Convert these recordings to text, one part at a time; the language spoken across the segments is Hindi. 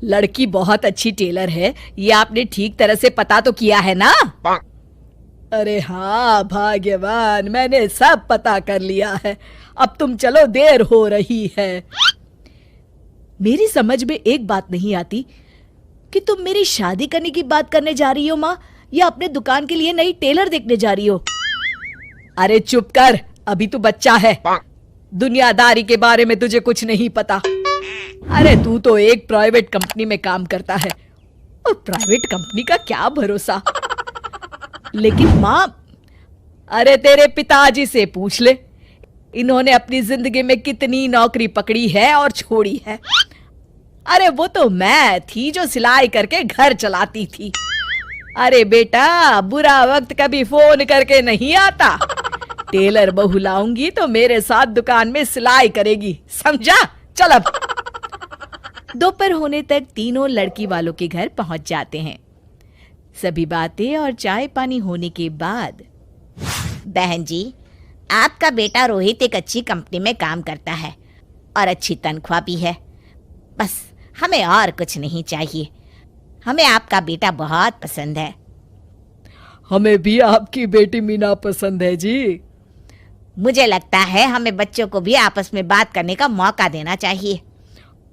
लड़की बहुत अच्छी टेलर है, ये आपने ठीक तरह से पता तो किया है ना? अरे हाँ भाग्यवान, मैंने सब पता कर लिया है। अब तुम चलो, देर हो रही है। मेरी समझ में एक बात नहीं आती कि तुम मेरी शादी करने की बात करने जा रही हो माँ, या अपने दुकान के लिए नई टेलर देखने जा रही हो? अरे चुप कर, अभी तू बच्चा है, दुनियादारी के बारे में तुझे कुछ नहीं पता। अरे तू तो एक प्राइवेट कंपनी में काम करता है, और प्राइवेट कंपनी का क्या भरोसा। लेकिन माँ, अरे तेरे पिताजी से पूछ ले, इन्होंने अपनी जिंदगी में कितनी नौकरी पकड़ी है और छोड़ी है। अरे वो तो मैं थी जो सिलाई करके घर चलाती थी। अरे बेटा, बुरा वक्त कभी फोन करके नहीं आता। टेलर बहू लाऊंगी तो मेरे साथ दुकान में सिलाई करेगी, समझा? चल अब। दोपहर होने तक तीनों लड़की वालों के घर पहुंच जाते हैं। सभी बातें और चाय पानी होने के बाद, बहन जी, आपका बेटा रोहित एक अच्छी कंपनी में काम करता है और अच्छी तनख्वाह भी है। बस हमें और कुछ नहीं चाहिए। हमें आपका बेटा बहुत पसंद है। हमें भी आपकी बेटी मीना पसंद है जी। मुझे लगता है हमें बच्चों को भी आपस में बात करने का मौका देना चाहिए।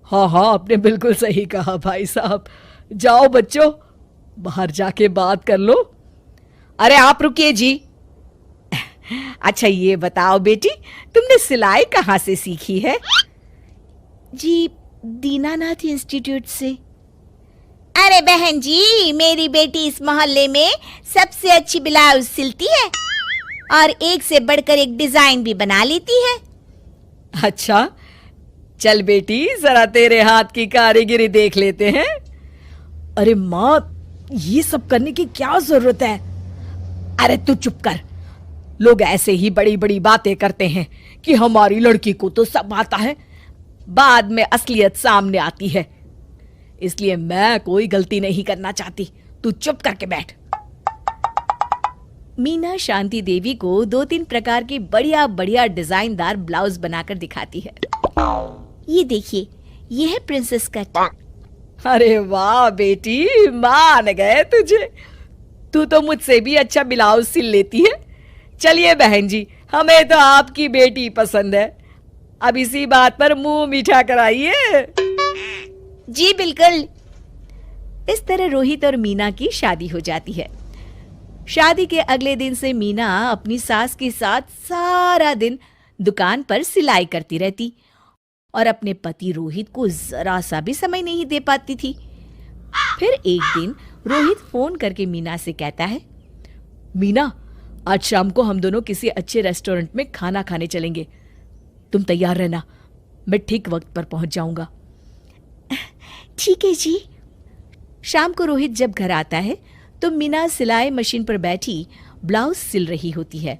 हाँ हाँ, आपने बिल्कुल सही कहा भाई साहब। जाओ बच्चों, बाहर जाके बात कर लो। अरे आप रुकिए जी। अच्छा ये बताओ बेटी, तुमने सिलाई कहाँ से सीखी है? जी, दीनानाथ इंस्टीट्यूट से। अरे बहन जी, मेरी बेटी इस मोहल्ले में सबसे अच्छी ब्लाउज सिलती है और एक से बढ़कर एक डिजाइन भी बना लेती है। अच्छा, चल बेटी, जरा तेरे हाथ की कारीगरी देख लेते हैं। अरे माँ, ये सब करने की क्या जरूरत है? अरे तू चुप कर। लोग ऐसे ही बड़ी बड़ी बातें करते हैं कि हमारी लड़की को तो सब आता है, बाद में असलियत सामने आती है। इसलिए मैं कोई गलती नहीं करना चाहती, तू चुप करके बैठ। मीना शांति देवी को 2-3 प्रकार की बढ़िया बढ़िया डिजाइनदार ब्लाउज बनाकर दिखाती है। ये देखिए, ये है प्रिंसेस कट। अरे वाह बेटी, मान गए तुझे। तू तो मुझसे भी अच्छा ब्लाउज सिल लेती है। चलिए बहन जी, हमें तो आपकी बेटी पसंद है। अब इसी बात पर मुंह मीठा कराइए। जी बिल्कुल। इस तरह रोहित और मीना की शादी हो जाती है। शादी के अगले दिन से मीना अपनी सास के साथ सारा दिन दुकान पर सिलाई करती रहती और अपने पति रोहित को जरा सा भी समय नहीं दे पाती थी। फिर एक दिन रोहित फोन करके मीना से कहता है, मीना, आज शाम को हम दोनों किसी अच्छे रेस्टोरेंट में खाना खाने चलेंगे। तुम तैयार रहना, मैं ठीक वक्त पर पहुंच जाऊंगा। ठीक है जी। शाम को रोहित जब घर आता है तो मीना सिलाई मशीन पर बैठी ब्लाउज सिल रही होती है।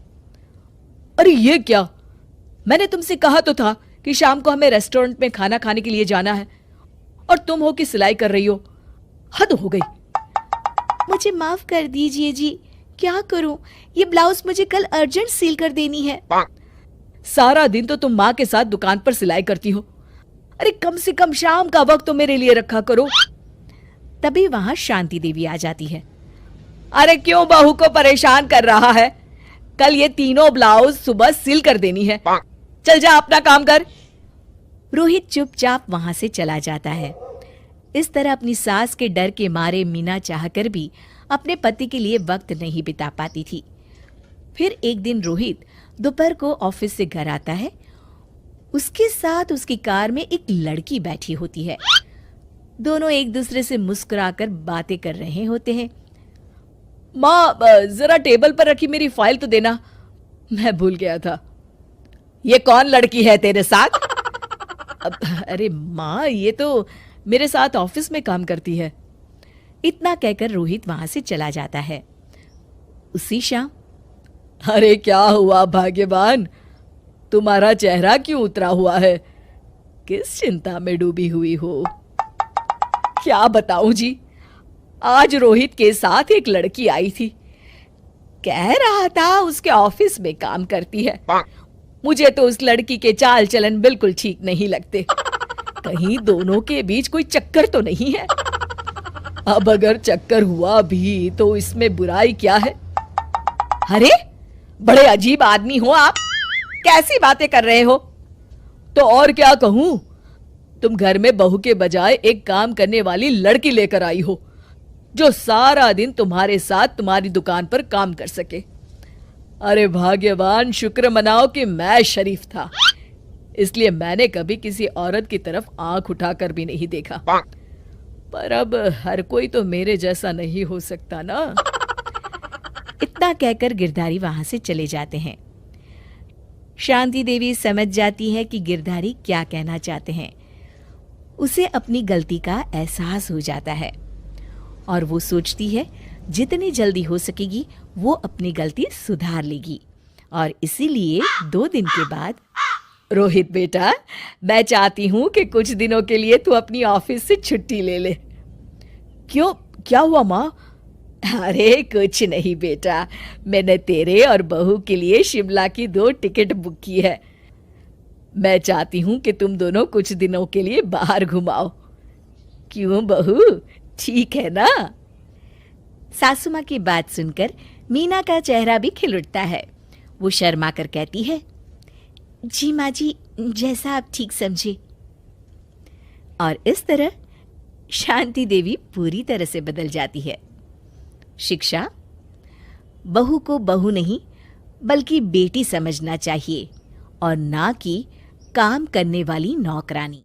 अरे ये क्या, मैंने तुमसे कहा तो था कि शाम को हमें रेस्टोरेंट में खाना खाने के लिए जाना है, और तुम हो कि सिलाई कर रही हो। हद हो गई। मुझे माफ कर दीजिए जी, क्या करूं, ये ब्लाउज मुझे कल अर्जेंट सील कर देनी है। सारा दिन तो तुम माँ के साथ दुकान पर सिलाई करती हो, अरे कम से कम शाम का वक्त तो मेरे लिए रखा करो। तभी वहां शांति देवी आ जाती है। अरे क्यों बहू को परेशान कर रहा है? कल ये तीनों ब्लाउज सुबह सिल कर देनी है। चल जा, अपना काम कर। रोहित चुपचाप वहां से चला जाता है। इस तरह अपनी सास के डर के मारे मीना चाहकर भी अपने पति के लिए वक्त नहीं बिता पाती थी। फिर एक दिन रोहित दोपहर को ऑफिस से घर आता है। उसके साथ उसकी कार में एक लड़की बैठी होती है। दोनों एक दूसरे से मुस्कुराकर बातें कर रहे होते हैं। माँ, जरा टेबल पर रखी मेरी फाइल तो देना, मैं भूल गया था। ये कौन लड़की है तेरे साथ? अरे माँ, ये तो मेरे साथ ऑफिस में काम करती है। इतना कहकर रोहित वहां से चला जाता है। उसी शाम, अरे क्या हुआ भाग्यवान, तुम्हारा चेहरा क्यों उतरा हुआ है? किस चिंता में डूबी हुई हो? क्या बताऊं जी, आज रोहित के साथ एक लड़की आई थी। कह रहा था उसके ऑफिस में काम करती है। मुझे तो उस लड़की के चाल चलन बिल्कुल ठीक नहीं लगते। कहीं दोनों के बीच कोई चक्कर तो नहीं है? अब अगर चक्कर हुआ भी तो इसमें बुराई क्या है? अरे बड़े अजीब आदमी हो आप, कैसी बातें कर रहे हो? तो और क्या कहूं, तुम घर में बहू के बजाय एक काम करने वाली लड़की लेकर आई हो जो सारा दिन तुम्हारे साथ तुम्हारी दुकान पर काम कर सके। अरे भाग्यवान, शुक्र मनाओ कि मैं शरीफ था, इसलिए मैंने कभी किसी औरत की तरफ आंख उठाकर भी नहीं देखा। पर अब हर कोई तो मेरे जैसा नहीं हो सकता ना। इतना कहकर गिरधारी वहां से चले जाते हैं। शांति देवी समझ जाती है कि गिरधारी क्या कहना चाहते हैं। उसे अपनी गलती का एहसास हो जाता है और वो सोचती है जितनी जल्दी हो सकेगी वो अपनी गलती सुधार लेगी। और इसीलिए 2 दिन के बाद, रोहित बेटा, मैं चाहती हूं कि कुछ दिनों के लिए तू अपनी ऑफिस से छुट्टी ले ले। क्यों, क्या हुआ माँ? अरे कुछ नहीं बेटा, मैंने तेरे और बहू के लिए शिमला की 2 टिकट बुक की है। मैं चाहती हूं कि तुम दोनों कुछ दिनों के लिए बाहर घुमाओ। क्यों बहू, ठीक है ना? सासू माँ की बात सुनकर मीना का चेहरा भी खिल उठता है। वो शर्मा कर कहती है, जी माँ जी, जैसा आप ठीक समझे। और इस तरह शांति देवी पूरी तरह से बदल जाती है। शिक्षा, बहू को बहू नहीं बल्कि बेटी समझना चाहिए और ना कि काम करने वाली नौकरानी।